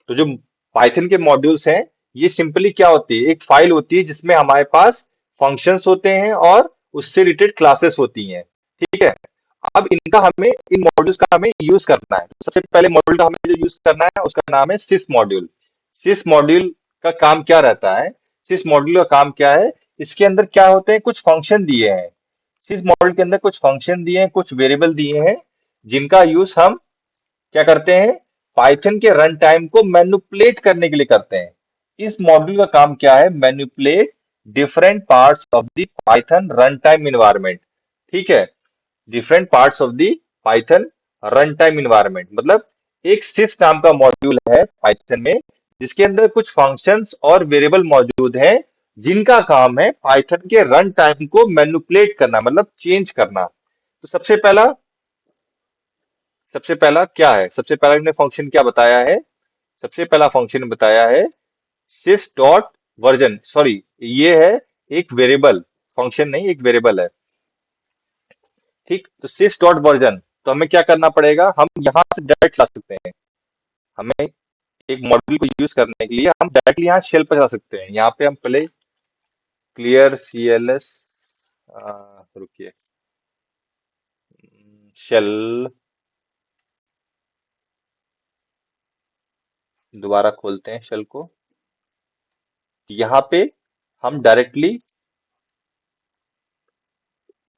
तो जो पाइथन के मॉड्यूल्स हैं, ये सिंपली क्या होती है, एक फाइल होती है जिसमें हमारे पास फंक्शंस होते हैं और उससे रिलेटेड क्लासेस होती हैं। ठीक है। अब इनका हमें इन मॉड्यूल्स का हमें यूज करना है। तो सबसे पहले मॉड्यूल का हमें जो यूज करना है उसका नाम है सिस मॉड्यूल। सिस मॉड्यूल का काम क्या रहता है? सिस मॉड्यूल का काम क्या है? इसके अंदर क्या होते हैं, कुछ फंक्शन दिए हैं। सिस मॉड्यूल के अंदर कुछ फंक्शन दिए हैं, कुछ वेरिएबल दिए हैं, जिनका यूज हम क्या करते हैं, पाइथन के रन टाइम को मैनिपुलेट करने के लिए करते हैं। इस मॉड्यूल का काम क्या है? Manipulate different parts of the Python run time environment. ठीक है। Different parts of the Python run time environment मतलब एक सिस नाम का मॉड्यूल है पाइथन में, जिसके अंदर कुछ फंक्शंस और वेरिएबल मौजूद हैं, जिनका काम है पाइथन के रन टाइम को मैनिपुलेट करना, मतलब चेंज करना। तो सबसे पहला क्या है, सबसे पहला इन्होंने फंक्शन क्या बताया है? सबसे पहला फंक्शन बताया है sys डॉट वर्जन, सॉरी, ये है एक वेरिएबल, फंक्शन नहीं, एक वेरिएबल है। ठीक, तो sys डॉट वर्जन, तो हमें क्या करना पड़ेगा, हम यहां से डायरेक्ट ला सकते हैं। हमें एक मॉड्यूल को यूज करने के लिए हम डायरेक्टली यहाँ शेल पर जा सकते हैं। यहाँ पे हम पहले क्लियर CLS, रुकिए, शेल, दोबारा खोलते हैं शेल को। यहाँ पे हम डायरेक्टली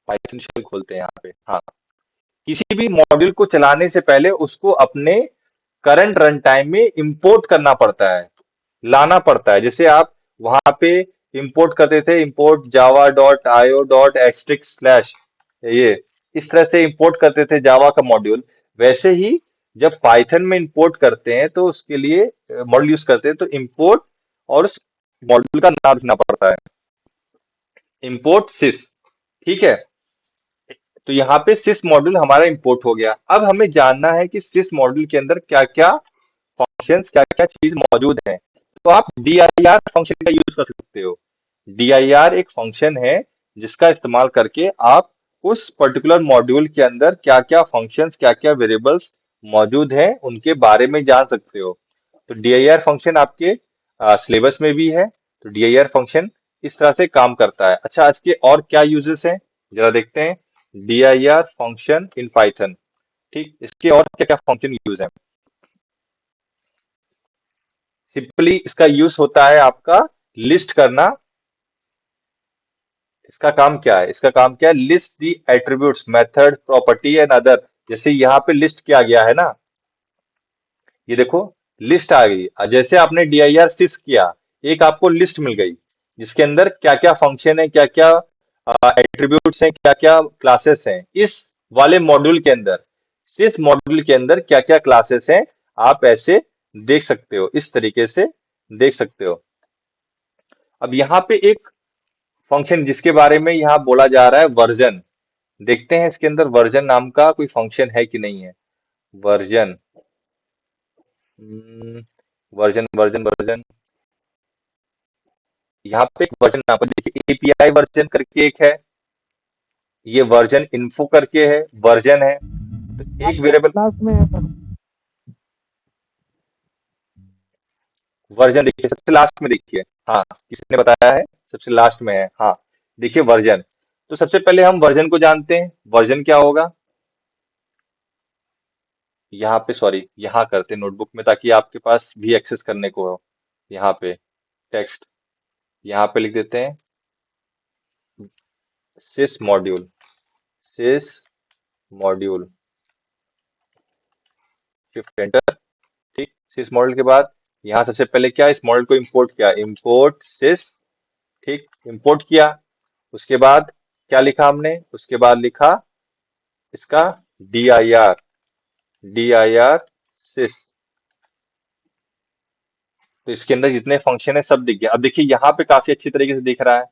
पाइथन शेल खोलते हैं यहाँ पे। हाँ, किसी भी मॉड्यूल को चलाने से पहले उसको अपने करंट रन टाइम में इंपोर्ट करना पड़ता है, लाना पड़ता है। जैसे आप वहां पे इंपोर्ट करते थे, import Java dot IO dot asterisk slash, ये इस तरह से इंपोर्ट करते थे जावा का मॉड्यूल। वैसे ही जब पाइथन में इंपोर्ट करते हैं तो उसके लिए मॉड्यूल यूज करते हैं, तो इंपोर्ट और उस मॉड्यूल का नाम लिखना पड़ता है, इंपोर्ट सिस। ठीक है। तो यहाँ पे सिस मॉड्यूल हमारा इंपोर्ट हो गया। अब हमें जानना है कि सिस मॉड्यूल के अंदर क्या क्या फंक्शंस, क्या क्या चीज मौजूद है। तो आप dir फंक्शन का यूज कर सकते हो। dir एक फंक्शन है जिसका इस्तेमाल करके आप उस पर्टिकुलर मॉड्यूल के अंदर क्या क्या फंक्शंस, क्या क्या वेरिएबल्स मौजूद हैं, उनके बारे में जान सकते हो। तो dir फंक्शन आपके सिलेबस में भी है। तो dir फंक्शन इस तरह से काम करता है। अच्छा, इसके और क्या यूजेस हैं, जरा देखते हैं। dir function in Python. ठीक, इसके और क्या क्या फंक्शन यूज है? सिंपली इसका यूज होता है आपका लिस्ट करना। इसका काम क्या है, इसका काम क्या है, list the attributes, method, property and other. जैसे यहाँ पे लिस्ट किया गया है ना, ये देखो, लिस्ट आ गई। जैसे आपने dir sys किया, एक आपको लिस्ट मिल गई जिसके अंदर क्या क्या फंक्शन है, क्या क्या एट्रीब्यूट्स हैं, क्या क्या क्लासेस हैं। इस वाले मॉड्यूल के अंदर, sys मॉड्यूल के अंदर क्या क्या क्लासेस हैं, आप ऐसे देख सकते हो, इस तरीके से देख सकते हो। अब यहाँ पे एक फंक्शन जिसके बारे में यहाँ बोला जा रहा है, वर्जन। देखते हैं इसके अंदर वर्जन नाम का कोई फंक्शन है कि नहीं है। वर्जन, वर्जन वर्जन वर्जन, यहाँ पे एक वर्जन नाम का, देखिए एपीआई वर्जन करके एक है, ये वर्जन इन्फो करके है, वर्जन है। तो एक वेरिएबल क्लास में है सर। वर्जन, देखिए सबसे लास्ट में, देखिए, हाँ, किसने बताया है, सबसे लास्ट में है, हाँ, देखिए वर्जन। तो सबसे पहले हम वर्जन को जानते हैं, वर्जन क्या होगा। यहाँ पे, सॉरी, यहाँ करते हैं नोटबुक में, ताकि आपके पास भी एक्सेस करने को हो। यहाँ पे टेक्स्ट, यहाँ पे लिख देते हैं sys module, sys module, shift enter. ठीक, sys मॉड्यूल के बाद यहाँ सबसे पहले क्या, इस मॉडल को इंपोर्ट किया, इंपोर्ट sys। ठीक, इंपोर्ट किया। उसके बाद क्या लिखा हमने, उसके बाद लिखा इसका dir, dir sys। तो इसके अंदर जितने फंक्शन है सब दिख गया। अब देखिए यहाँ पे काफी अच्छी तरीके से दिख रहा है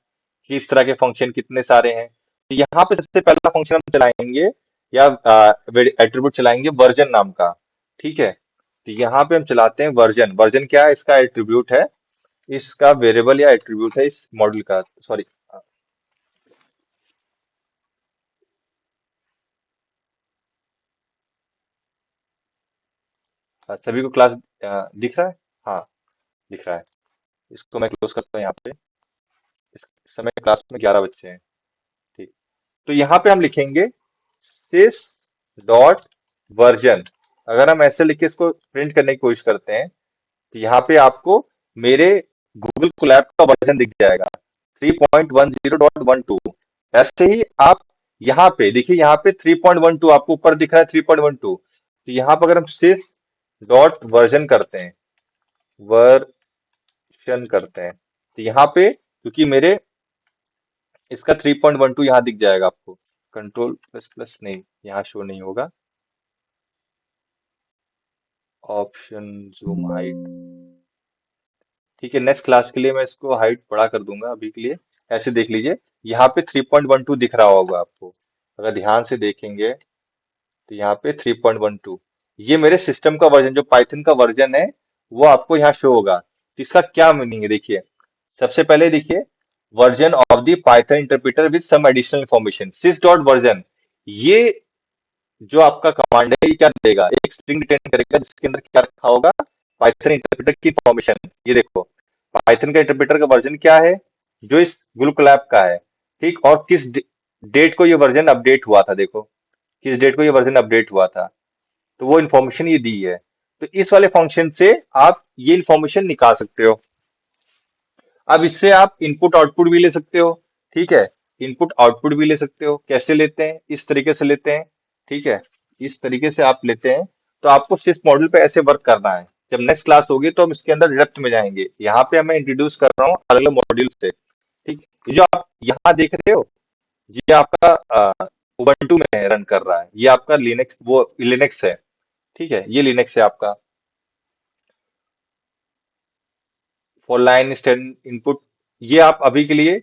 कि इस तरह के फंक्शन कितने सारे हैं। तो यहाँ पे सबसे पहला फंक्शन हम चलाएंगे, या एट्रीब्यूट चलाएंगे, वर्जन नाम का। ठीक है। तो यहाँ पे हम चलाते हैं वर्जन। वर्जन क्या है, इसका एट्रीब्यूट है, इसका वेरिएबल या एट्रीब्यूट है इस मॉडल का, सॉरी। सभी को क्लास दिख रहा है? हाँ, दिख रहा है। इसको मैं क्लोज करता हूँ यहाँ पे। इस समय क्लास में 11 बच्चे हैं। ठीक। तो यहाँ पे हम लिखेंगे sys डॉट वर्जन। अगर हम ऐसे लिख के इसको प्रिंट करने की कोशिश करते हैं तो यहाँ पे आपको मेरे गूगल कोलैब का वर्जन दिख जाएगा 3.10.12। ऐसे ही आप यहाँ पे देखिए, यहाँ पे 3.12 आपको ऊपर दिख रहा है 3.12। तो यहाँ पर अगर हम sys डॉट वर्जन करते हैं, वर्जन करते हैं, तो यहाँ पे क्योंकि मेरे इसका 3.12 यहाँ दिख जाएगा आपको। कंट्रोल प्लस प्लस नहीं, यहाँ शो नहीं होगा। ऑप्शन जूम हाइट, ठीक है, नेक्स्ट क्लास के लिए मैं इसको हाइट बड़ा कर दूंगा। अभी के लिए ऐसे देख लीजिए, यहाँ पे 3.12 दिख रहा होगा आपको। अगर ध्यान से देखेंगे तो यहाँ पे 3.12, ये मेरे सिस्टम का वर्जन, जो पाइथन का वर्जन है, वो आपको यहाँ शो होगा। तो इसका क्या मीनिंग है देखिए। सबसे पहले देखिए, version of the Python interpreter with some additional information, sys dot version. ये जो आपका कमांड है, ये क्या देगा, एक स्ट्रिंग रिटर्न करेगा जिसके अंदर क्या रखा होगा, पाइथन इंटरप्रेटर की इंफॉर्मेशन। ये देखो, पाइथन का इंटरप्रेटर का वर्जन क्या है, जो इस गूगल कोलैब का है। ठीक, और किस डेट को ये वर्जन अपडेट हुआ था, देखो किस डेट को ये वर्जन अपडेट हुआ था। तो वो इन्फॉर्मेशन ये दी है। तो इस वाले फंक्शन से आप ये इन्फॉर्मेशन निकाल सकते हो। अब इससे आप इनपुट आउटपुट भी ले सकते हो। ठीक है, इनपुट आउटपुट भी ले सकते हो। कैसे लेते हैं, इस तरीके से लेते हैं। ठीक है, इस तरीके से आप लेते हैं। तो आपको सिर्फ मॉड्यूल पे ऐसे वर्क करना है। जब नेक्स्ट क्लास होगी तो हम इसके अंदर डेप्थ में जाएंगे। यहाँ पे मैं इंट्रोड्यूस कर रहा हूँ अलग अलग मॉड्यूल से। ठीक, ये जो आप यहाँ देख रहे हो, ये आपका उबंटू में रन कर रहा है। ये आपका लिनक्स, वो लिनक्स है। ठीक है, ये लिनक्स है आपका। फॉर लाइन स्टैंड इनपुट, ये आप अभी के लिए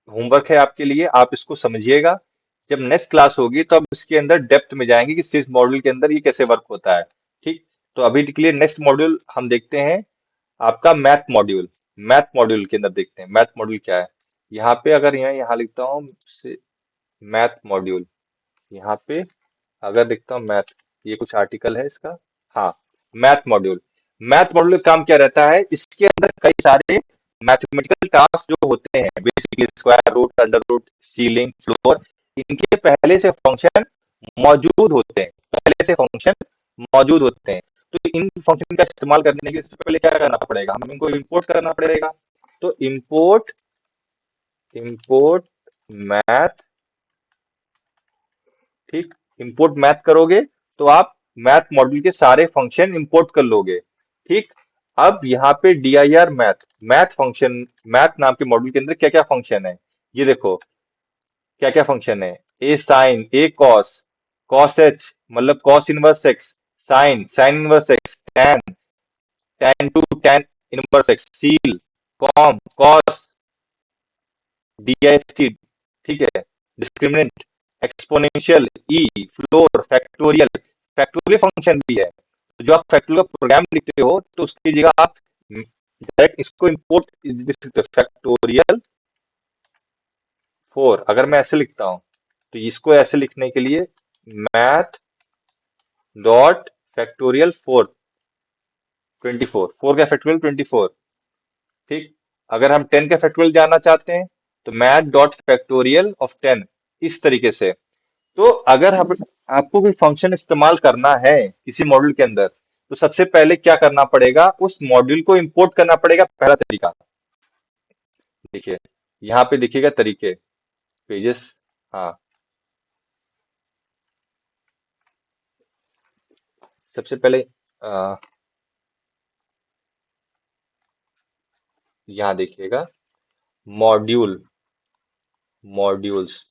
होमवर्क है आपके लिए, आप इसको समझिएगा। जब नेक्स्ट क्लास होगी तो अब इसके अंदर डेप्थ में जाएंगे कि सिर्फ मॉड्यूल के अंदर ये कैसे वर्क होता है। ठीक, तो अभी के लिए नेक्स्ट मॉड्यूल हम देखते हैं, आपका मैथ मॉड्यूल। मैथ मॉड्यूल के अंदर देखते हैं मैथ मॉड्यूल क्या है। यहाँ पे अगर यहाँ लिखता हूँ मैथ मॉड्यूल, यहाँ पे अगर देखता हूँ मैथ, ये कुछ आर्टिकल है इसका। हाँ, मैथ मॉड्यूल। मैथ मॉड्यूल का काम क्या रहता है, इसके अंदर कई सारे मैथमेटिकल टास्क जो होते हैं, basically square root, under root, ceiling, floor, इनके पहले से फंक्शन मौजूद होते हैं। पहले से फंक्शन मौजूद होते हैं। तो इन फंक्शन का इस्तेमाल करने के लिए सबसे पहले क्या करना पड़ेगा, हमें इनको इंपोर्ट करना पड़ेगा। तो इंपोर्ट, इंपोर्ट मैथ। ठीक, इंपोर्ट मैथ करोगे तो आप मैथ मॉड्यूल के सारे फंक्शन इंपोर्ट कर लोगे। ठीक, अब यहाँ पे dir math, math function, math नाम के मॉड्यूल के अंदर क्या क्या फंक्शन है, ये देखो क्या क्या फंक्शन है। A sine, A cos, cos H मतलब cos inverse X, sine, sine inverse X, tan, tan two tan inverse X, ceil, comb, cos, DST. ठीक है, discriminant, exponential, E, floor, factorial. Factorial function भी है। तो जो आप factorial का programme लिखते हो तो उसकी जगह आप डायरेक्ट इसको इंपोर्ट लिख सकते हो, फैक्टोरियल 4। अगर मैं ऐसे लिखता हूं तो इसको ऐसे लिखने के लिए मैथ डॉट फैक्टोरियल 4, 24, 4 का फैक्टोरियल 24। ठीक, अगर हम 10 का फैक्टोरियल जानना चाहते हैं तो मैथ डॉट फैक्टोरियल ऑफ 10, इस तरीके से। तो अगर आपको कोई फंक्शन इस्तेमाल करना है किसी मॉड्यूल के अंदर, तो सबसे पहले क्या करना पड़ेगा, उस मॉड्यूल को इंपोर्ट करना पड़ेगा। पहला तरीका देखिए, यहाँ पे दिखेगा तरीके, पेजेस। हाँ, सबसे पहले यहाँ देखिएगा मॉड्यूल, मॉड्यूल्स।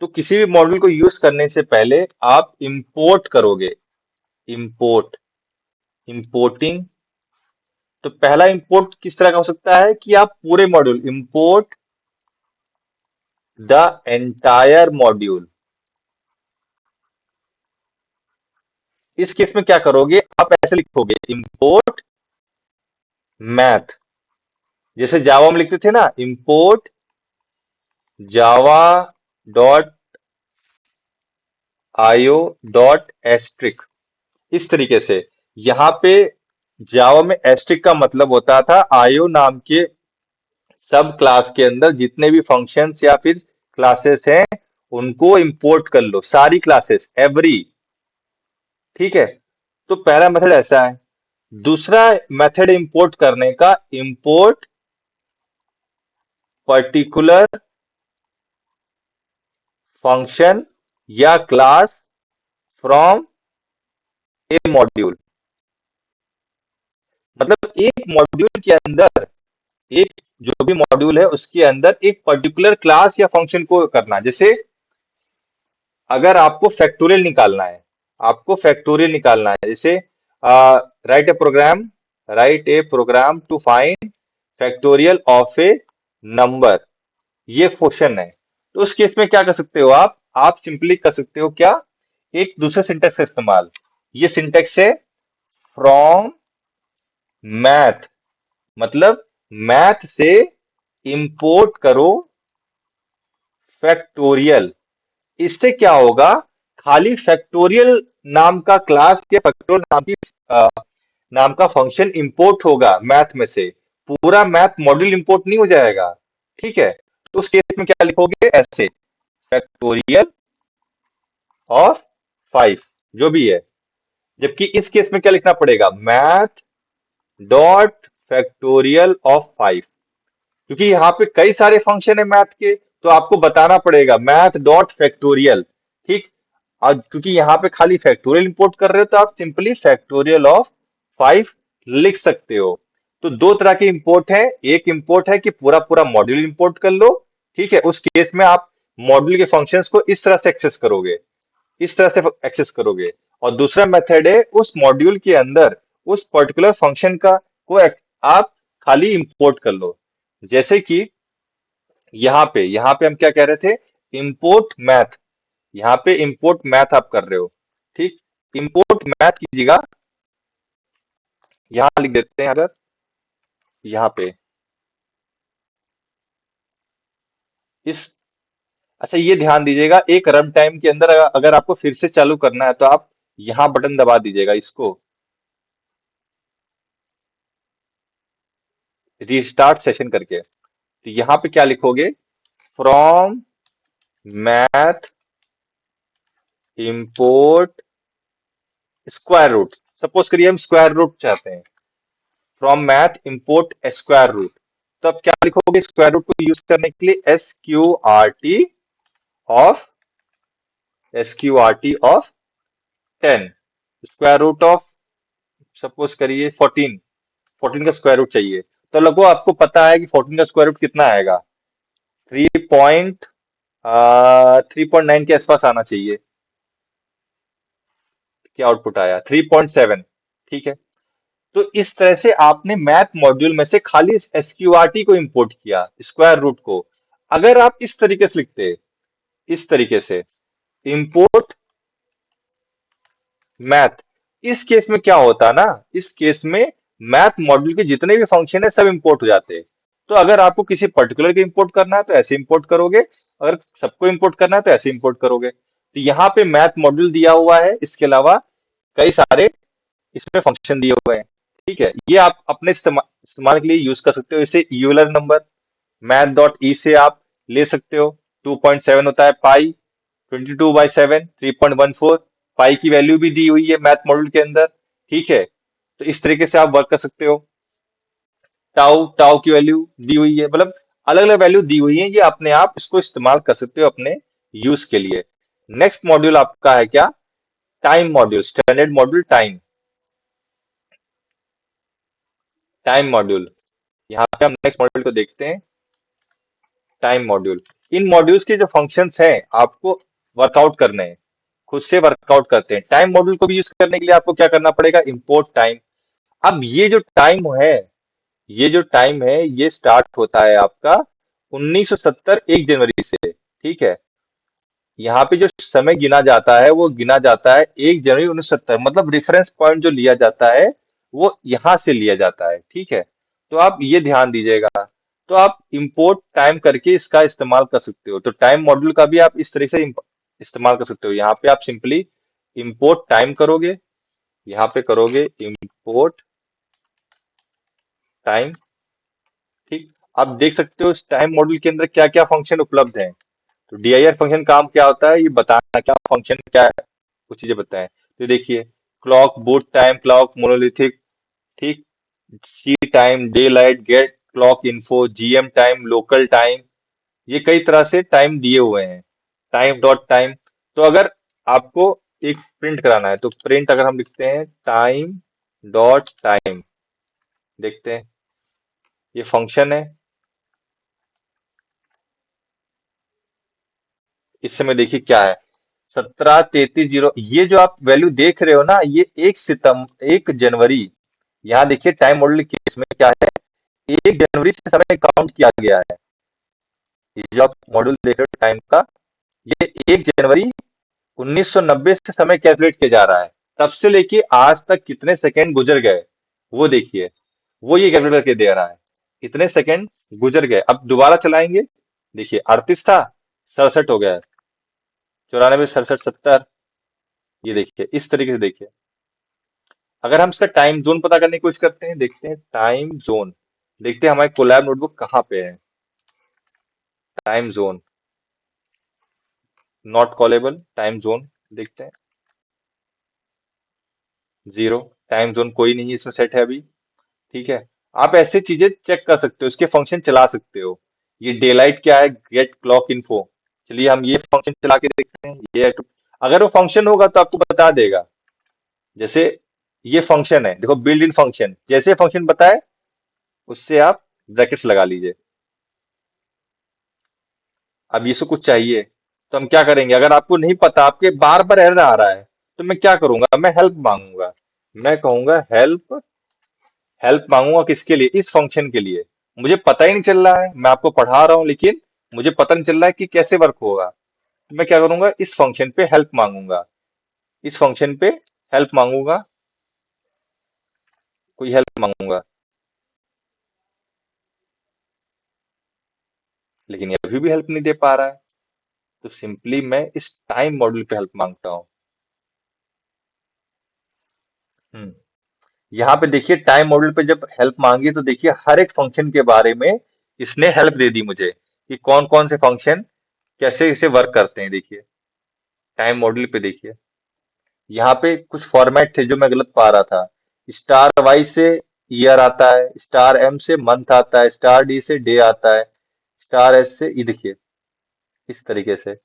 तो किसी भी मॉड्यूल को यूज करने से पहले आप इंपोर्ट करोगे, इंपोर्ट, इंपोर्टिंग। तो पहला इंपोर्ट किस तरह का हो सकता है कि आप पूरे module, import the entire module. इस केस में क्या करोगे, आप ऐसे लिखोगे इंपोर्ट मैथ, जैसे जावा में लिखते थे ना, import Java dot IO dot asterisk, इस तरीके से। यहां पे जावा में एस्ट्रिक का मतलब होता था आयो नाम के सब क्लास के अंदर जितने भी फंक्शंस या फिर क्लासेस हैं उनको इंपोर्ट कर लो, सारी क्लासेस एवरी। ठीक है, तो पहला मेथड ऐसा है। दूसरा मेथड इंपोर्ट करने का, इंपोर्ट पर्टिकुलर फंक्शन या क्लास फ्रॉम ए मॉड्यूल। मतलब एक मॉड्यूल के अंदर, एक जो भी मॉड्यूल है उसके अंदर एक पर्टिकुलर क्लास या फंक्शन को करना। जैसे अगर आपको फैक्टोरियल निकालना है, आपको फैक्टोरियल निकालना है, जैसे write a program, write a program to find factorial of a number, ये क्वेश्चन है। तो उस केस में क्या कर सकते हो आप सिंपली कर सकते हो क्या, एक दूसरे सिंटेक्स का इस्तेमाल। ये सिंटेक्स है फ्रॉम मैथ, मतलब मैथ से इंपोर्ट करो फैक्टोरियल। इससे क्या होगा, खाली फैक्टोरियल नाम का क्लास या फैक्टोरियल नाम का फंक्शन इंपोर्ट होगा मैथ में से, पूरा मैथ मॉड्यूल इंपोर्ट नहीं हो जाएगा। ठीक है, तो उस केस में क्या लिखोगे, ऐसे फैक्टोरियल ऑफ 5 जो भी है। जबकि इस केस में क्या लिखना पड़ेगा, मैथ डॉट फैक्टोरियल ऑफ 5, क्योंकि यहाँ पे कई सारे फंक्शन है मैथ के, तो आपको बताना पड़ेगा मैथ डॉट फैक्टोरियल। ठीक, और क्योंकि यहाँ पे खाली फैक्टोरियल इंपोर्ट कर रहे हो तो आप सिंपली फैक्टोरियल ऑफ 5 लिख सकते हो। तो दो तरह के इंपोर्ट है, एक इंपोर्ट है कि पूरा पूरा मॉड्यूल इंपोर्ट कर लो। ठीक है, उस केस में आप मॉड्यूल के फंक्शंस को इस तरह से एक्सेस करोगे, इस तरह से एक्सेस करोगे। और दूसरा मेथड है उस मॉड्यूल के अंदर उस पर्टिकुलर फंक्शन का को आप खाली इंपोर्ट कर लो। जैसे कि यहाँ पे हम क्या कह रहे थे, इंपोर्ट मैथ। यहाँ पे इंपोर्ट मैथ आप कर रहे हो। ठीक, इंपोर्ट मैथ कीजिएगा, यहाँ लिख देते हैं अगर, यहाँ पे इस, अच्छा ये ध्यान दीजिएगा, एक रन टाइम के अंदर अगर आपको फिर से चालू करना है तो आप यहाँ बटन दबा दीजिएगा, इसको रीस्टार्ट सेशन करके। तो यहाँ पे क्या लिखोगे, from math import square root. Suppose करिए हम स्क्वायर रूट चाहते हैं, from math import square root. तो अब क्या लिखोगे स्क्वायर रूट को यूज करने के लिए, of S Q R T of 10, square root of suppose करिए 14, 14 का स्क्वायर रूट चाहिए। तो लगभग आपको पता है कि 14 का स्क्वायर रूट कितना आएगा, 3.9 के आसपास आना चाहिए। क्या आउटपुट आया, 3.7। ठीक है, तो इस तरह से आपने मैथ मॉड्यूल में से खाली एसक्यूआरटी को इंपोर्ट किया, स्क्वायर रूट को। अगर आप इस तरीके से लिखते, इस तरीके से इंपोर्ट मैथ, इस केस में क्या होता ना, इस केस में मैथ मॉड्यूल के जितने भी फंक्शन है सब इंपोर्ट हो जाते। तो अगर आपको किसी पर्टिकुलर के इंपोर्ट करना है तो ऐसे इंपोर्ट करोगे, अगर सबको इंपोर्ट करना है तो ऐसे इंपोर्ट करोगे। तो यहाँ पे मैथ मॉड्यूल दिया हुआ है, इसके अलावा कई सारे इसमें फंक्शन दिए हुए हैं। ठीक है, ये आप अपने इस्तेमाल के लिए यूज कर सकते हो। इसे Euler number math dot E से आप ले सकते हो। 2.7 होता है पाई, 22/7 3.14, पाई की वैल्यू भी दी हुई है मैथ मॉड्यूल के अंदर। ठीक है, तो इस तरीके से आप वर्क कर सकते हो। टाउ टाउ की वैल्यू दी हुई है, मतलब अलग अलग वैल्यू दी हुई है, ये अपने आप इसको इस्तेमाल कर सकते हो अपने यूज के लिए। नेक्स्ट मॉड्यूल आपका है क्या, time module, standard module time. Time module, यहाँ पे हम नेक्स्ट मॉड्यूल को देखते हैं, टाइम मॉड्यूल। इन मॉड्यूल्स के जो फंक्शंस हैं आपको वर्कआउट करने हैं, खुद से वर्कआउट करते हैं। टाइम मॉड्यूल को भी यूज करने के लिए आपको क्या करना पड़ेगा, इंपोर्ट टाइम। अब ये जो टाइम है, ये जो टाइम है ये स्टार्ट होता है आपका 1970 1 जनवरी से। ठीक है, यहाँ पे जो समय गिना जाता है वो गिना जाता है 1 जनवरी 1970, मतलब रेफरेंस पॉइंट जो लिया जाता है वो यहाँ से लिया जाता है। ठीक है, तो आप ये ध्यान दीजिएगा। तो आप इंपोर्ट टाइम करके इसका इस्तेमाल कर सकते हो। तो टाइम मॉड्यूल का भी आप इस तरीके से इस्तेमाल कर सकते हो। यहाँ पे आप सिंपली इंपोर्ट टाइम करोगे, यहाँ पे करोगे इंपोर्ट टाइम। ठीक। आप देख सकते हो इस टाइम मॉड्यूल के अंदर क्या क्या फंक्शन उपलब्ध हैं। तो DIR फंक्शन काम क्या होता है ये बताना, क्या फंक्शन क्या है, कुछ चीजें बताएं। तो देखिए, clock, boot time clock, monolithic. ठीक। C time, day light, get clock info, GM time, local time. ये कई तरह से टाइम दिए हुए हैं। Time dot time. तो अगर आपको एक प्रिंट कराना है तो प्रिंट अगर हम लिखते हैं टाइम डॉट टाइम, देखते हैं ये फंक्शन है। इस समय देखिए क्या है, 17:33 ये जो आप वैल्यू देख रहे हो ना, ये 1 जनवरी, यहाँ देखिए टाइम मॉडल के इसमें क्या है, 1 जनवरी से समय काउंट किया गया है। ये जो आप मॉड्यूल देख रहे हो टाइम का, ये 1 जनवरी 1990 से समय कैलकुलेट किया जा रहा है। तब से लेके आज तक कितने सेकंड गुजर गए वो देखिए, वो ये कैलकुलेट करके दे रहा है। इतने सेकंड गुजर गए, अब दोबारा चलाएंगे। देखिए 38 था, 67 हो गया, 94, 67, 70। ये देखिए इस तरीके से देखिए। अगर हम इसका टाइम जोन पता करने की कोशिश करते हैं, देखते हैं टाइम जोन, देखते हैं हमारे कोलैब नोटबुक कहाँ पे है। Time zone not callable, time zone देखते हैं, 0। टाइम जोन कोई नहीं है इसमें सेट है अभी। ठीक है। आप ऐसे चीजें चेक कर सकते हो, इसके फंक्शन चला सकते हो। ये डे लाइट क्या है, गेट क्लॉक इन्फो। चलिए हम ये फंक्शन चला के देखते हैं। ये अगर वो फंक्शन होगा तो आपको बता देगा। जैसे ये फंक्शन है, देखो बिल्ड इन फंक्शन, जैसे फंक्शन बताए उससे आप ब्रैकेट्स लगा लीजिए। अब ये सब कुछ चाहिए तो हम क्या करेंगे, अगर आपको नहीं पता, आपके बार बार एरर आ रहा है, तो मैं क्या करूंगा, मैं हेल्प मांगूंगा। मैं कहूंगा हेल्प। हेल्प मांगूंगा किसके लिए, इस फंक्शन के लिए। मुझे पता ही नहीं चल रहा है, मैं आपको पढ़ा रहा हूं लेकिन मुझे पता नहीं चल रहा है कि कैसे वर्क होगा। तो मैं क्या करूंगा, इस फंक्शन पे हेल्प मांगूंगा। इस फंक्शन पे हेल्प मांगूंगा, कोई हेल्प मांगूंगा। लेकिन ये अभी भी हेल्प नहीं दे पा रहा है। तो सिंपली मैं इस टाइम मॉड्यूल पे हेल्प मांगता हूँ। हम्म। यहाँ पे देखिए टाइम मॉड्यूल पे जब हेल्प मांगी तो देखिए हर एक फंक्शन के बारे में इसने हेल्प दे दी मुझे, कि कौन कौन से फंक्शन कैसे इसे वर्क करते हैं। देखिए टाइम मॉड्यूल पे देखिए, यहाँ पे कुछ फॉर्मेट थे जो मैं गलत पा रहा था। स्टार वाई से ईयर आता है, स्टार एम से मंथ आता है, स्टार डी से डे आता है, स्टार एस से, ये देखिए इस तरीके से।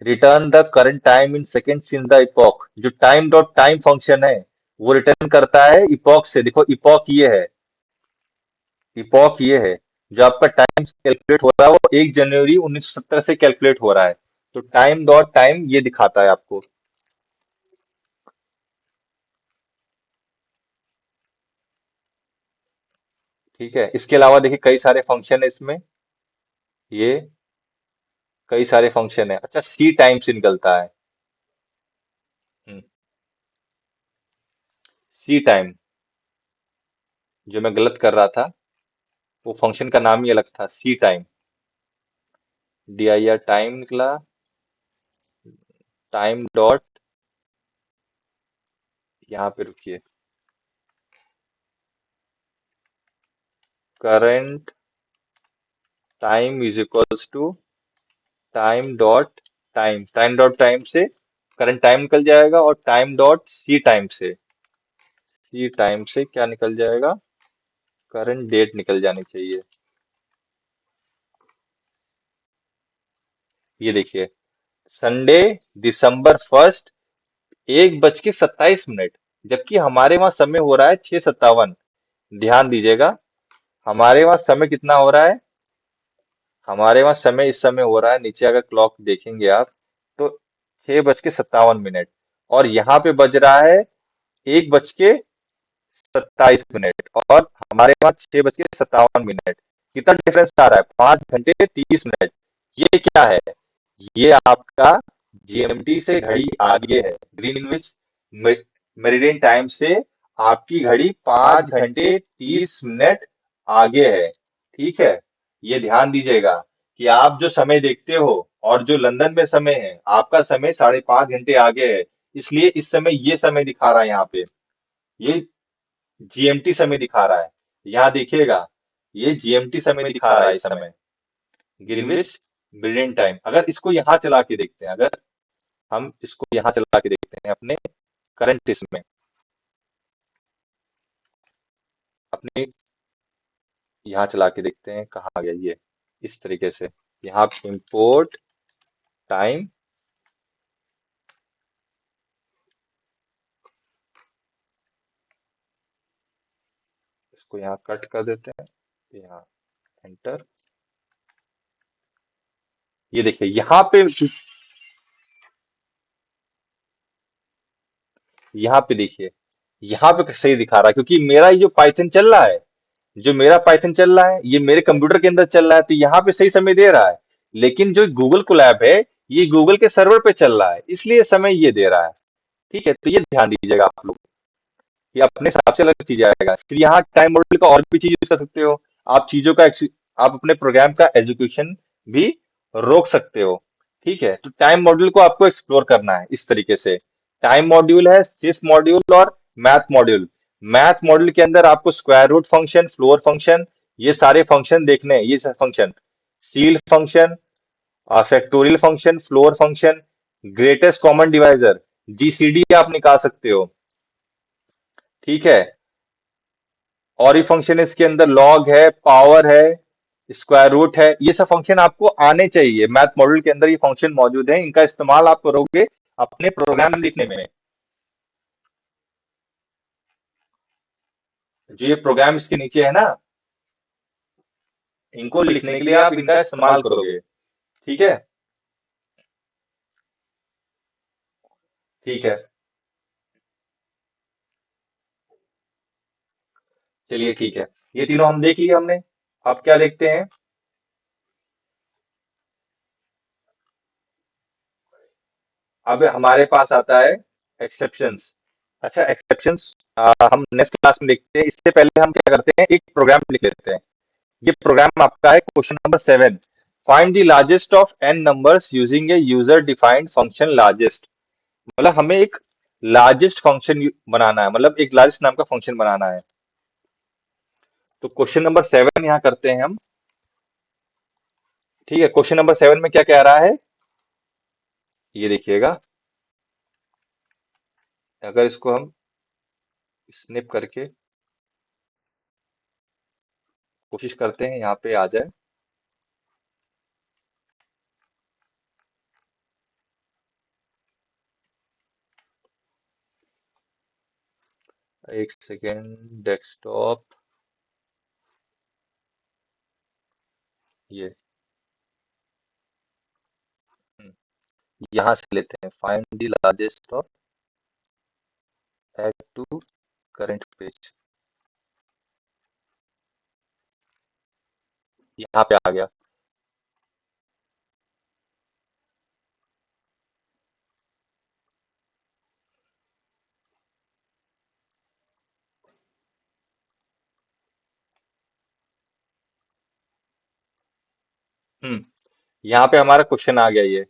Return the current time in seconds in the epoch, जो टाइम डॉट टाइम फंक्शन है वो रिटर्न करता है इपॉक से। देखो इपॉक ये है, इपॉक ये है, जो आपका टाइम कैलकुलेट हो रहा है वो 1 जनवरी 1970 से कैलकुलेट हो रहा है। तो टाइम डॉट टाइम ये दिखाता है आपको। ठीक है। इसके अलावा देखिए कई सारे फंक्शन है इसमें, ये कई सारे फंक्शन है। अच्छा, सी टाइम से निकलता है। सी टाइम, जो मैं गलत कर रहा था, वो फंक्शन का नाम ही अलग था, सी टाइम। DIR टाइम निकला, टाइम डॉट, यहाँ पे रुकिए, current time is equals to time dot time. Time dot time से करंट टाइम निकल जाएगा, और टाइम डॉट सी टाइम से, सी टाइम से क्या निकल जाएगा, करंट डेट निकल जानी चाहिए। ये देखिए, संडे December 1, 1:27, जबकि हमारे वहां समय हो रहा है 6:57। ध्यान दीजिएगा, हमारे वहां समय कितना हो रहा है, हमारे वहां समय इस समय हो रहा है, नीचे अगर क्लॉक देखेंगे आप तो 6:57, और यहाँ पे बज रहा है 1:27, और हमारे वहां 6:57। कितना डिफरेंस आ रहा है, 5 घंटे 30 मिनट। ये क्या है, ये आपका GMT से घड़ी आगे है, ग्रीनविच मेरिडियन टाइम से आपकी घड़ी 5 घंटे 30 मिनट आगे है। ठीक है। ये ध्यान दीजिएगा कि आप जो समय देखते हो और जो लंदन में समय है, आपका समय 5.5 घंटे आगे है। इसलिए इस समय ये समय दिखा रहा है यहाँ पे। ये जीएमटी समय दिखा रहा है। यहाँ देखिएगा, ये जीएमटी समय दिखा रहा है इस समय, ग्रीनविच मीडियन टाइम। अगर इसको यहाँ चला के देखते हैं, अगर हम इसको यहाँ चला के देखते हैं अपने करंट इसमें, अपने यहाँ चला के देखते हैं, कहाँ गया ये, इस तरीके से यहाँ इंपोर्ट टाइम, इसको यहाँ कट कर देते हैं, यहाँ एंटर। ये देखिए यहाँ पे देखिए, यहाँ पे सही दिखा रहा है, क्योंकि मेरा ये जो पाइथन चल रहा है, जो मेरा पाइथन चल रहा है ये मेरे कंप्यूटर के अंदर चल रहा है, तो यहाँ पे सही समय दे रहा है। लेकिन जो गूगल कोलैब है, ये गूगल के सर्वर पे चल रहा है, इसलिए समय ये दे रहा है। ठीक है, तो ये ध्यान दीजिएगा आप लोग, ये अपने हिसाब से अलग चीज आएगा। फिर यहाँ टाइम मॉड्यूल का और भी चीज यूज कर सकते हो, आप चीजों का आप अपने प्रोग्राम का एग्जीक्यूशन भी रोक सकते हो। ठीक है, तो टाइम मॉड्यूल को आपको एक्सप्लोर करना है इस तरीके से। टाइम मॉड्यूल है, सिस मॉड्यूल और मैथ मॉड्यूल। मैथ मॉड्यूल के अंदर आपको square root function, floor function, ये सारे फंक्शन देखने हैं। ये सारे function, ceil function, factorial function, floor function, greatest common divisor, GCD आप निकाल सकते हो। ठीक है, और ये फंक्शन इसके अंदर लॉग है, पावर है, स्क्वायर रूट है, ये सब फंक्शन आपको आने चाहिए। मैथ मॉड्यूल के अंदर ये फंक्शन मौजूद है, इनका इस्तेमाल आप करोगे अपने प्रोग्राम लिखने में। जो ये प्रोग्राम इसके नीचे है ना, इनको लिखने के लिए आप इनका इस्तेमाल करोगे। ठीक है, ठीक है, चलिए ठीक है। ये तीनों हम देख लिए हमने। अब क्या देखते हैं, अब हमारे पास आता है एक्सेप्शंस। अच्छा, एक्सेप्शंस हम नेक्स्ट क्लास में देखते हैं। इससे पहले हम क्या करते हैं, एक प्रोग्राम लिख लेते हैं। ये प्रोग्राम आपका है question number 7। Find the largest of n numbers using a user defined function largest. मतलब हमें एक लार्जेस्ट फंक्शन बनाना है, मतलब एक लार्जेस्ट नाम का फंक्शन बनाना है। तो क्वेश्चन नंबर 7 यहाँ करते हैं हम। ठीक है, क्वेश्चन नंबर 7 में क्या कह रहा है, ये देखिएगा। अगर इसको हम स्निप करके कोशिश करते हैं यहाँ पे आ जाए। एक सेकेंड, डेस्कटॉप, ये यहाँ से लेते हैं, find the largest of, add to current page, यहाँ पे आ गया। यहाँ पे हमारा क्वेश्चन आ गया ये।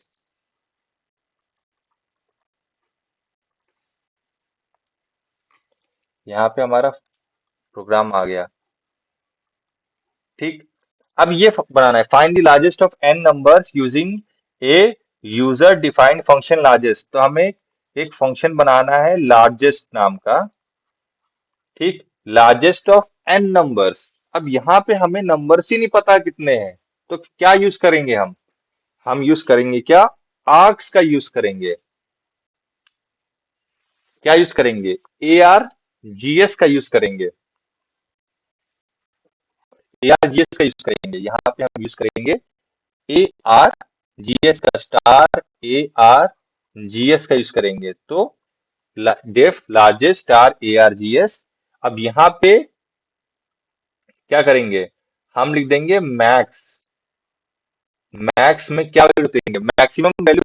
यहाँ पे हमारा प्रोग्राम आ गया। ठीक, अब ये बनाना है, find the largest of n numbers using a user defined function largest. तो हमें एक फंक्शन बनाना है लार्जेस्ट नाम का। ठीक, लार्जेस्ट ऑफ एन नंबर्स। अब यहाँ पे हमें नंबर्स ही नहीं पता कितने हैं, तो क्या यूज करेंगे हम यूज करेंगे क्या, आर्क्स का यूज करेंगे। क्या यूज करेंगे, ए आर जी एस का यूज करेंगे। ए आर जी एस का यूज करेंगे, यहाँ पे हम यूज करेंगे ए आर जी एस का, star A R G S का यूज करेंगे। तो def largest star A R G S. अब यहाँ पे क्या करेंगे, हम लिख देंगे मैक्स। मैक्स में क्या वैल्यू देंगे, मैक्सिमम वैल्यू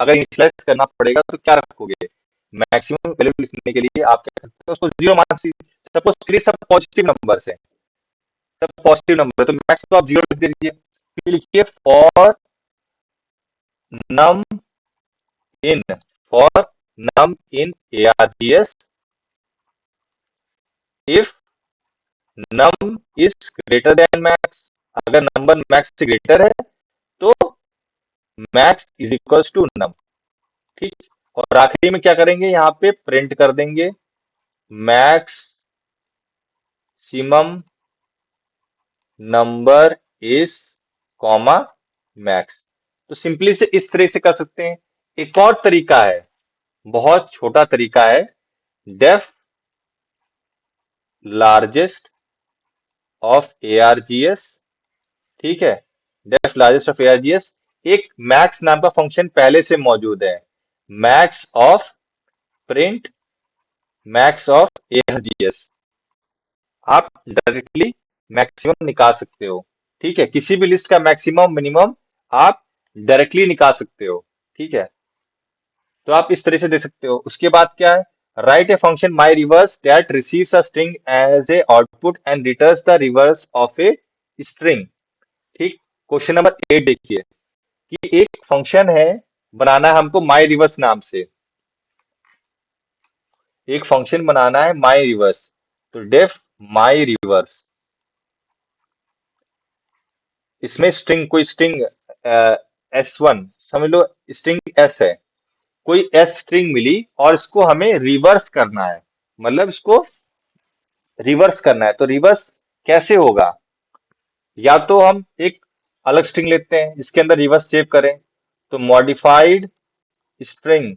अगर इनिशियलाइज करना पड़ेगा तो क्या रखोगे। मैक्सिमम वैल्यू लिखने के लिए आप क्या करते हो, उसको जीरो मान, सपोज के लिए सब पॉजिटिव नंबर है, सब पॉजिटिव नंबर है, तो मैक्स को आप जीरो लिख दीजिए। फिर लिखिए for num in, for num in ARGS if num is greater than max, अगर नंबर मैक्स से ग्रेटर है तो max is equals to num. ठीक, और आखिरी में क्या करेंगे, यहाँ पे प्रिंट कर देंगे maximum number is comma max. तो सिंपली से इस तरह से कर सकते हैं। एक और तरीका है, बहुत छोटा तरीका है, डेफ लार्जेस्ट ऑफ एआरजीएस। ठीक है, डेफ लार्जेस्ट ऑफ एआरजीएस, एक मैक्स नाम का फंक्शन पहले से मौजूद है, max of print max of ARGS. आप डायरेक्टली मैक्सिमम निकाल सकते हो। ठीक है, किसी भी लिस्ट का मैक्सिमम मिनिमम आप डायरेक्टली निकाल सकते हो। ठीक है, तो आप इस तरह से दे सकते हो। उसके बाद क्या है, write a function my reverse that receives a string as a output and returns the reverse of a string. ठीक, क्वेश्चन नंबर 8 देखिए कि एक फंक्शन है, बनाना है हमको माई रिवर्स नाम से, एक फंक्शन बनाना है माई रिवर्स। तो डेफ माई रिवर्स, इसमें स्ट्रिंग, कोई स्ट्रिंग S1 समझ लो, स्ट्रिंग S है, कोई S स्ट्रिंग मिली और इसको हमें रिवर्स करना है, मतलब इसको रिवर्स करना है। तो रिवर्स कैसे होगा, या तो हम एक अलग स्ट्रिंग लेते हैं जिसके अंदर रिवर्स सेव करें, तो मॉडिफाइड स्ट्रिंग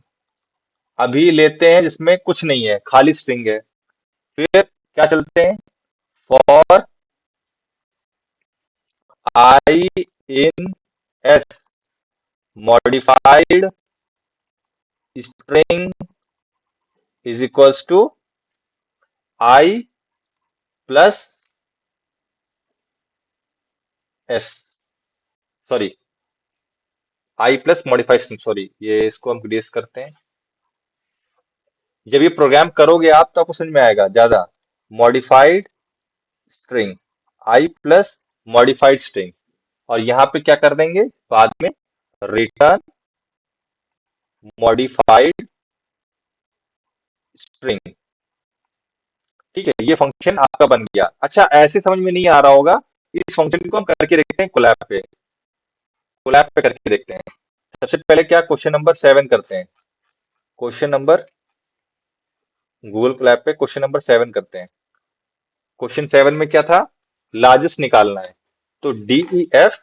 अभी लेते हैं जिसमें कुछ नहीं है, खाली स्ट्रिंग है। फिर क्या चलते हैं, for i in s modified string is equals to i plus s, sorry i plus modified string, sorry ये इसको हम रिड्यूस करते हैं। जब ये प्रोग्राम करोगे आप तो आपको समझ में आएगा ज्यादा। मॉडिफाइड स्ट्रिंग आई प्लस मॉडिफाइड स्ट्रिंग, और यहाँ पे क्या कर देंगे बाद में, रिटर्न मॉडिफाइड स्ट्रिंग। ठीक है, ये फंक्शन आपका बन गया। अच्छा, ऐसे समझ में नहीं आ रहा होगा, इस फंक्शन को हम करके देखते हैं कोलैब पे, कोलैब पे करके देखते हैं। सबसे पहले क्या, क्वेश्चन नंबर 7 करते हैं, क्वेश्चन नंबर, गूगल कोलैब पे क्वेश्चन नंबर 7 करते हैं। क्वेश्चन 7 में क्या था, लार्जेस्ट निकालना है, तो DEF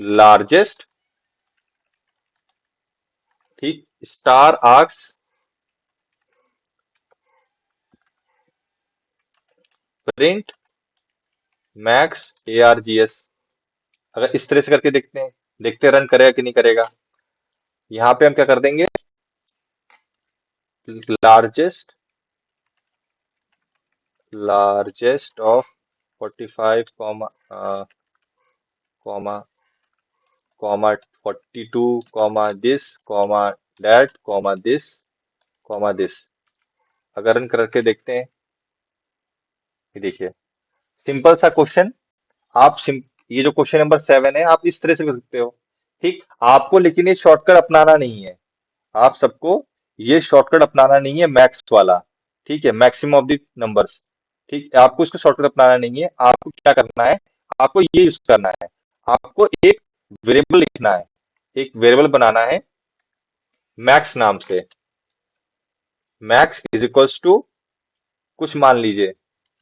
लार्जेस्ट, ठीक, star arcs print max ARGS। अगर इस तरह से करके देखते हैं, देखते हैं रन करेगा कि नहीं करेगा। यहाँ पे हम क्या कर देंगे, largest, largest of 45 comma comma comma 42 comma this comma that comma this. अगर रन करके देखते हैं, ये देखिए सिंपल सा क्वेश्चन। ये जो क्वेश्चन नंबर 7 है आप इस तरह से कर सकते हो। ठीक, आपको लेकिन ये शॉर्टकट अपनाना नहीं है, आप सबको ये शॉर्टकट अपनाना नहीं है मैक्स वाला। ठीक है, मैक्सिमम ऑफ द नंबर्स। ठीक, आपको इसको शॉर्टकट अपनाना नहीं है, आपको क्या करना है, आपको ये यूज करना है, आपको एक वेरिएबल लिखना है, एक वेरिएबल बनाना है मैक्स नाम से। मैक्स इज इक्वल्स टू कुछ मान लीजिए,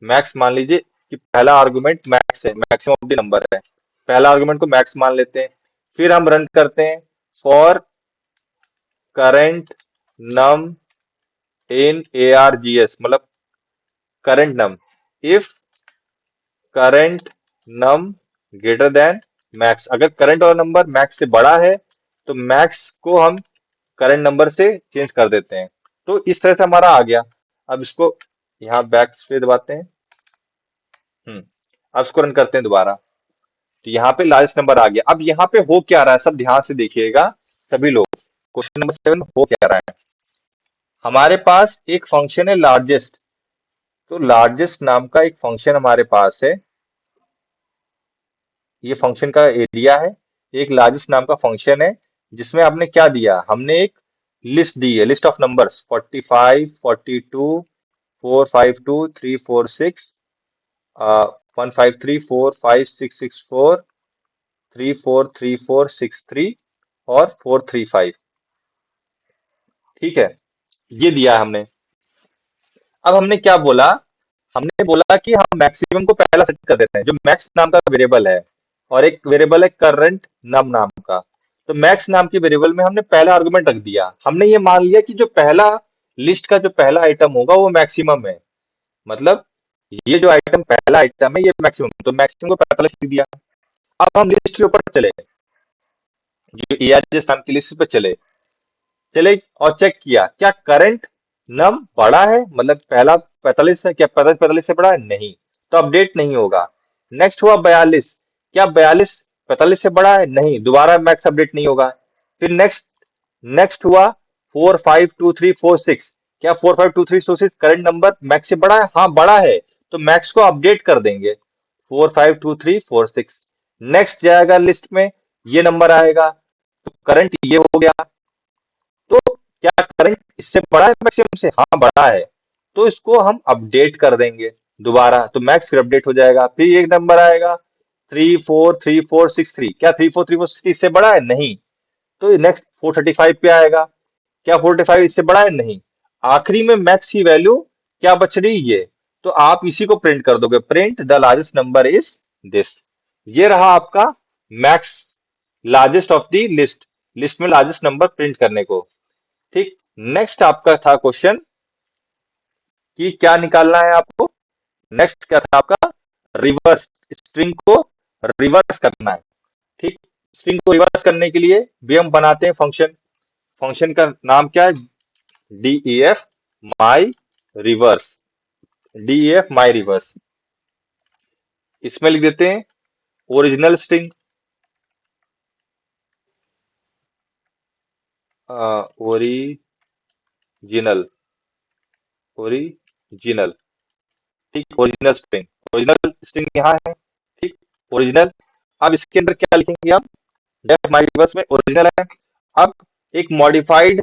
मैक्स मान लीजिए कि पहला आर्गुमेंट मैक्स है, मैक्सिमम ऑफ द नंबर है, पहला आर्गुमेंट को मैक्स मान लेते हैं। फिर हम रन करते हैं, for current num in ARGS, मतलब current num, if current num greater than max, अगर करंट वाला नंबर मैक्स से बड़ा है तो मैक्स को हम करंट नंबर से चेंज कर देते हैं। तो इस तरह से हमारा आ गया। अब इसको यहाँ बैक पे दबाते हैं, अब इसको रन करते हैं दोबारा, तो यहाँ पे लार्जेस्ट नंबर आ गया। अब यहाँ पे हो क्या रहा है, सब ध्यान से देखिएगा सभी लोग, क्वेश्चन नंबर 7 हो क्या रहा है, हमारे पास एक फंक्शन है लार्जेस्ट। तो लार्जेस्ट नाम का एक फंक्शन हमारे पास है, ये फंक्शन का एरिया है। एक लार्जेस्ट नाम का फंक्शन है जिसमें आपने क्या दिया, हमने एक लिस्ट दी है, लिस्ट ऑफ नंबर्स 45 42 452346, 15345664, 343463 और 435। ठीक है, ये दिया है हमने। अब हमने क्या बोला, हमने बोला कि हम मैक्सिमम को पहला सेट कर देते हैं, जो मैक्स नाम का वेरिएबल है, और एक वेरिएबल है करंट नम नाम का। तो मैक्स नाम के वेरिएबल में हमने पहला आर्गुमेंट रख दिया, हमने ये मान लिया कि जो पहला लिस्ट का जो पहला आइटम होगा वो मैक्सिमम है। मतलब ये जो आइटम पहला आइटम है ये मैक्सिमम, तो मैक्सिमम को 45 लिख दिया। अब हम लिस्ट के ऊपर चले, जो एआरजेएस नाम की लिस्ट पे चले चले और चेक किया क्या करंट नम बड़ा है, मतलब पहला 45 है, क्या 45 45 से बड़ा है, नहीं, तो अपडेट नहीं होगा। नेक्स्ट हुआ 42, क्या 42 45 से बड़ा है, नहीं, दोबारा मैक्स अपडेट नहीं होगा। फिर नेक्स्ट नेक्स्ट हुआ 452346, क्या 452346 करंट नंबर मैक्स से बड़ा है, हाँ बड़ा है, तो मैक्स को अपडेट कर देंगे 452346। नेक्स्ट जाएगा लिस्ट में, ये नंबर आएगा, तो करंट ये हो गया। तो क्या करंट इससे बड़ा है मैक्सिमम से, हाँ बड़ा है, तो इसको हम अपडेट कर देंगे दोबारा, तो मैक्स फिर अपडेट हो जाएगा। फिर एक नंबर आएगा 343463, क्या 343460 इससे बड़ा है, नहीं, तो नेक्स्ट 435 पे आएगा, क्या 435 इससे बड़ा है, नहीं। आखिरी में मैक्स की वैल्यू क्या बच रही, ये, तो आप इसी को प्रिंट कर दोगे, print the largest number is this. ये रहा आपका max, largest of the list, list में लार्जेस्ट नंबर प्रिंट करने को। ठीक, नेक्स्ट आपका था क्वेश्चन कि क्या निकालना है आपको। नेक्स्ट क्या था आपका, रिवर्स, स्ट्रिंग को रिवर्स करना है। ठीक, स्ट्रिंग को रिवर्स करने के लिए भी हम बनाते हैं फंक्शन। फंक्शन का नाम क्या है, def माई रिवर्स, def माई रिवर्स। इसमें लिख देते हैं ओरिजिनल स्ट्रिंग, ओरिजिनल, ओरिजिनल, ठीक, ओरिजिनल स्ट्रिंग, ओरिजिनल स्ट्रिंग यहाँ है। ठीक, ओरिजिनल। अब इसके अंदर क्या लिखेंगे हम, डेफ माई रिवर्स में ओरिजिनल है। अब एक मॉडिफाइड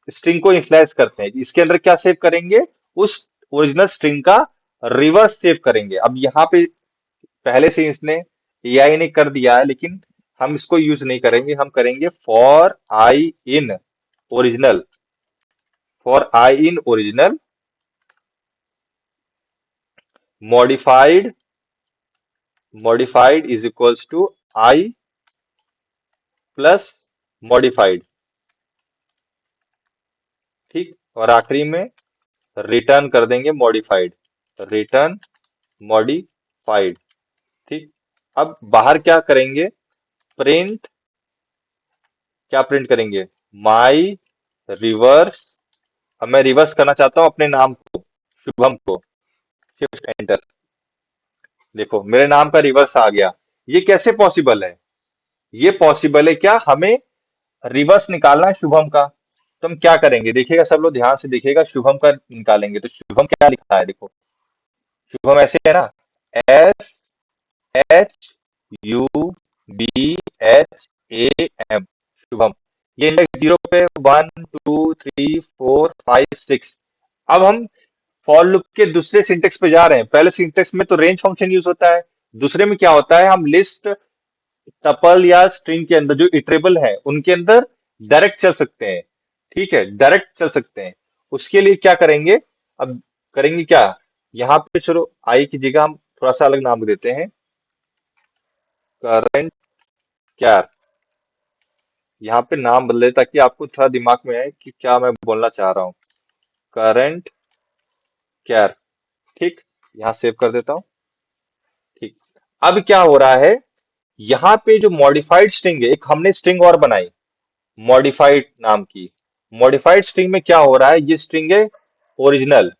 स्ट्रिंग को इनिशियलाइज करते हैं, इसके अंदर क्या सेव करेंगे, उस ओरिजिनल स्ट्रिंग का रिवर्स सेव करेंगे। अब यहाँ पे पहले से इसने एआई ने कर दिया है, लेकिन हम इसको यूज नहीं करेंगे, हम करेंगे for i in original, for i in original modified, modified is equals to i plus modified. ठीक, और आखिरी में रिटर्न कर देंगे मॉडिफाइड, रिटर्न मॉडिफाइड। ठीक, अब बाहर क्या करेंगे, प्रिंट, क्या प्रिंट करेंगे, माई रिवर्स। अब मैं रिवर्स करना चाहता हूं अपने नाम को, शुभम को, शिफ्ट एंटर, देखो मेरे नाम का रिवर्स आ गया। ये कैसे पॉसिबल है, ये पॉसिबल है क्या, हमें रिवर्स निकालना है शुभम का। तो हम क्या करेंगे, देखिएगा सब लोग ध्यान से देखिएगा, शुभम का निकालेंगे, तो शुभम क्या लिखा है देखो, शुभम ऐसे है ना, S H U B H A M, Shubham. ये इंडेक्स 0 पे 1 2 3 4 5 6। अब हम फॉर लूप के दूसरे सिंटेक्स पे जा रहे हैं। पहले सिंटेक्स में तो रेंज फंक्शन यूज होता है, दूसरे में क्या होता है, हम लिस्ट, टपल या स्ट्रिंग के अंदर जो इटरेबल है उनके अंदर डायरेक्ट चल सकते हैं। ठीक है, डायरेक्ट चल सकते हैं। उसके लिए क्या करेंगे, अब करेंगे क्या, यहाँ पे चलो आई की जगह हम थोड़ा सा अलग नाम देते हैं, करंट कैर। यहाँ पे नाम बदले ताकि आपको थोड़ा दिमाग में आए कि क्या मैं बोलना चाह रहा हूँ, करंट कैर। ठीक, यहाँ सेव कर देता हूँ। ठीक, अब क्या हो रहा है, यहाँ पे जो मॉडिफाइड स्ट्रिंग है, एक हमने स्ट्रिंग और बनाई मॉडिफाइड नाम की। मॉडिफाइड स्ट्रिंग में क्या हो रहा है, ये स्ट्रिंग है ओरिजिनल,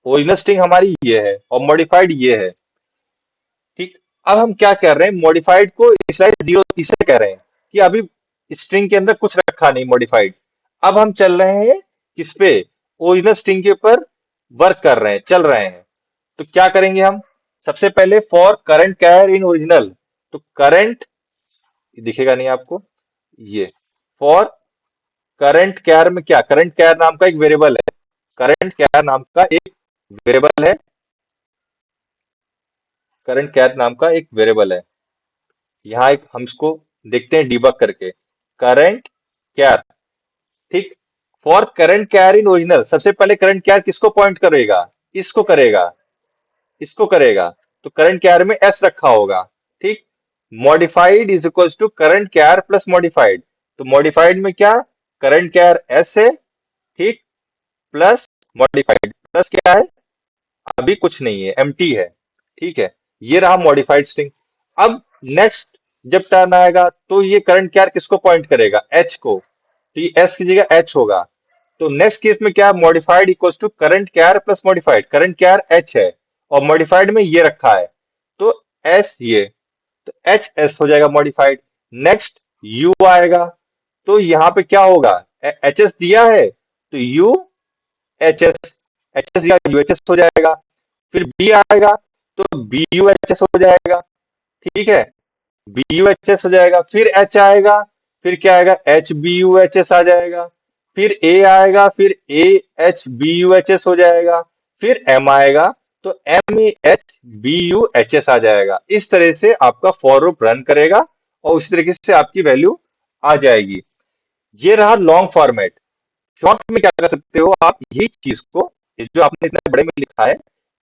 ओरिजिनल स्ट्रिंग हमारी ये है और मॉडिफाइड ये है। ठीक, अब हम क्या कर रहे हैं, मॉडिफाइड को इनिशियलाइज 0 इसे कह रहे हैं कि अभी स्ट्रिंग के अंदर कुछ रखा नहीं मॉडिफाइड। अब हम चल रहे हैं किस पे, ओरिजिनल स्ट्रिंग के ऊपर वर्क कर रहे हैं, चल रहे हैं। तो क्या करेंगे हम, सबसे पहले for current char in original, तो करंट दिखेगा नहीं आपको, ये फॉर करंट कैर में क्या, करंट कैर नाम का एक वेरिएबल है, करंट क्या नाम का एक वेरिएबल है, करंट क्या नाम का एक वेरिएबल है। यहाँ एक हम इसको देखते हैं डिबग करके। करंट क्या, ठीक। For current char in original, सबसे पहले करंट कैर किसको पॉइंट करेगा, इसको करेगा, इसको करेगा। तो करंट कैर में एस रखा होगा, ठीक। Modified is equal to current char plus modified. तो मॉडिफाइड में क्या, करंट कैर एस है, ठीक, प्लस मॉडिफाइड, प्लस क्या है, अभी कुछ नहीं है, एम्प्टी है, ठीक है। ये रहा मॉडिफाइड स्ट्रिंग। अब नेक्स्ट जब टर्न आएगा तो ये करंट कैर किसको पॉइंट करेगा, एच को। तो ये एस की जगह एच होगा। तो नेक्स्ट केस में क्या, modified equals to current char plus modified, current char H है और मॉडिफाइड में ये रखा है, तो एस ये, तो एच एस हो जाएगा मॉडिफाइड। नेक्स्ट यू आएगा, तो यहाँ पे क्या होगा, एच एस दिया है तो you H S, H S या यू एच एस हो जाएगा। फिर बी आएगा तो बी यू एच एस हो जाएगा, ठीक है, बी यू एच एस हो जाएगा। फिर एच आएगा, फिर क्या आएगा, H B U H S आ जाएगा। फिर ए आएगा, फिर A H B U H S हो जाएगा। फिर एम आएगा तो M A H B U H S आ जाएगा। इस तरह से आपका फॉर लूप रन करेगा और उसी तरीके से आपकी वैल्यू आ जाएगी। ये रहा लॉन्ग फॉर्मेट। शॉर्ट में क्या कर सकते हो आप, यही चीज को, ये जो आपने इतने बड़े में लिखा है,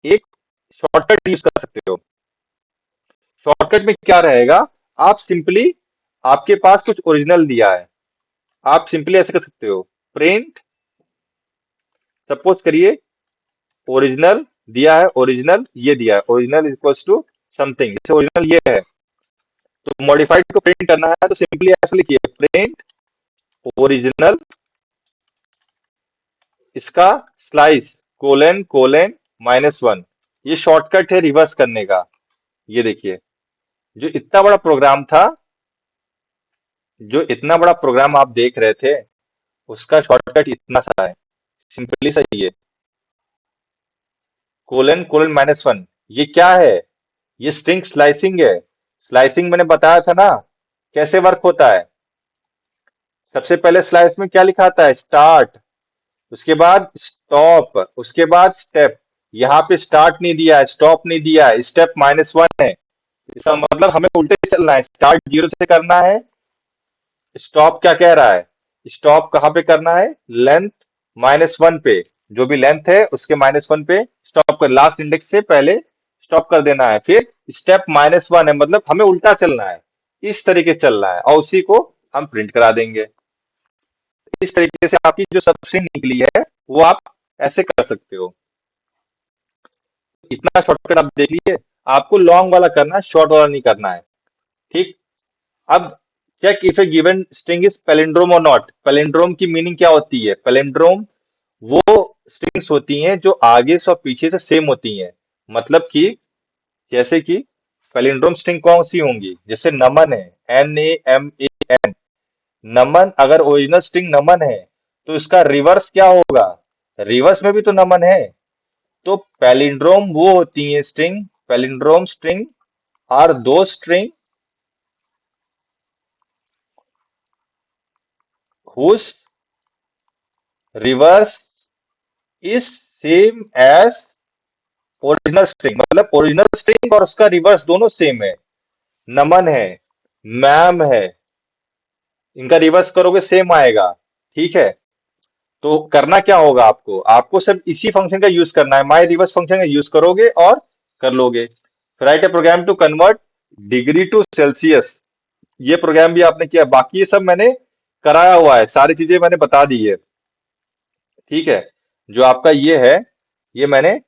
एक शॉर्टकट यूज कर सकते हो। शॉर्टकट में क्या रहेगा, आप सिंपली, आपके पास कुछ ओरिजिनल दिया है, आप सिंपली ऐसे कर सकते हो, प्रिंट, सपोज करिए ओरिजिनल दिया है, ओरिजिनल ये दिया है, ओरिजिनल इक्वल्स टू समथिंग, जैसे ओरिजिनल ये है, तो मॉडिफाइड को प्रिंट करना है तो सिंपली ऐसे लिखिए, प्रिंट ओरिजिनल, इसका स्लाइस कोलन कोलन -1। ये शॉर्टकट है रिवर्स करने का। ये देखिए, जो इतना बड़ा प्रोग्राम था, जो इतना बड़ा प्रोग्राम आप देख रहे थे, उसका शॉर्टकट इतना सा है, सिंपली सा ये, कोलन कोलन -1। ये क्या है, ये स्ट्रिंग स्लाइसिंग है। स्लाइसिंग मैंने बताया था ना कैसे वर्क होता है। सबसे पहले स्लाइस में क्या लिखा आता है, स्टार्ट, उसके बाद स्टॉप, उसके बाद स्टेप। यहाँ पे स्टार्ट नहीं दिया है, स्टॉप नहीं दिया है, स्टेप -1 है। इसका मतलब हमें उल्टे चलना है, स्टार्ट 0 से करना है, स्टॉप क्या कह रहा है, स्टॉप कहाँ पे करना है, लेंथ -1 पे, जो भी लेंथ है उसके -1 पे स्टॉप कर, लास्ट इंडेक्स से पहले स्टॉप कर देना है। फिर स्टेप -1 है, मतलब हमें उल्टा चलना है, इस तरीके से चलना है, और उसी को हम प्रिंट करा देंगे। इस तरीके से आपकी जो सब स्ट्रिंग निकली है वो आप ऐसे कर सकते हो। इतना शॉर्टकट आप देख लीजिए। आपको लॉन्ग वाला करना है, शॉर्ट वाला नहीं करना है, ठीक। अब check if a given string is palindrome और नॉट। पैलिंड्रोम की मीनिंग क्या होती है, पैलिंड्रोम वो स्ट्रिंग्स होती हैं जो आगे से और पीछे से सेम होती हैं। मतलब कि जैसे कि पैलिंड्रोम स्ट्रिंग कौन सी होंगी, जैसे नमन है, NAMAN। नमन अगर ओरिजिनल स्ट्रिंग नमन है तो इसका रिवर्स क्या होगा, रिवर्स में भी तो नमन है। तो पैलिंड्रोम वो होती है स्ट्रिंग, पैलिंड्रोम स्ट्रिंग आर दो string whose reverse is same as original string. मतलब ओरिजिनल स्ट्रिंग और उसका रिवर्स दोनों सेम है। नमन है, मैम है, इनका रिवर्स करोगे सेम आएगा, ठीक है। तो करना क्या होगा आपको, आपको सिर्फ इसी फंक्शन का यूज करना है, माई रिवर्स फंक्शन का यूज करोगे और कर लोगे। Write a program to convert degree to celsius, ये प्रोग्राम भी आपने किया, बाकी ये सब मैंने कराया हुआ है, सारी चीजें मैंने बता दी है, ठीक है। जो आपका ये है, ये मैंने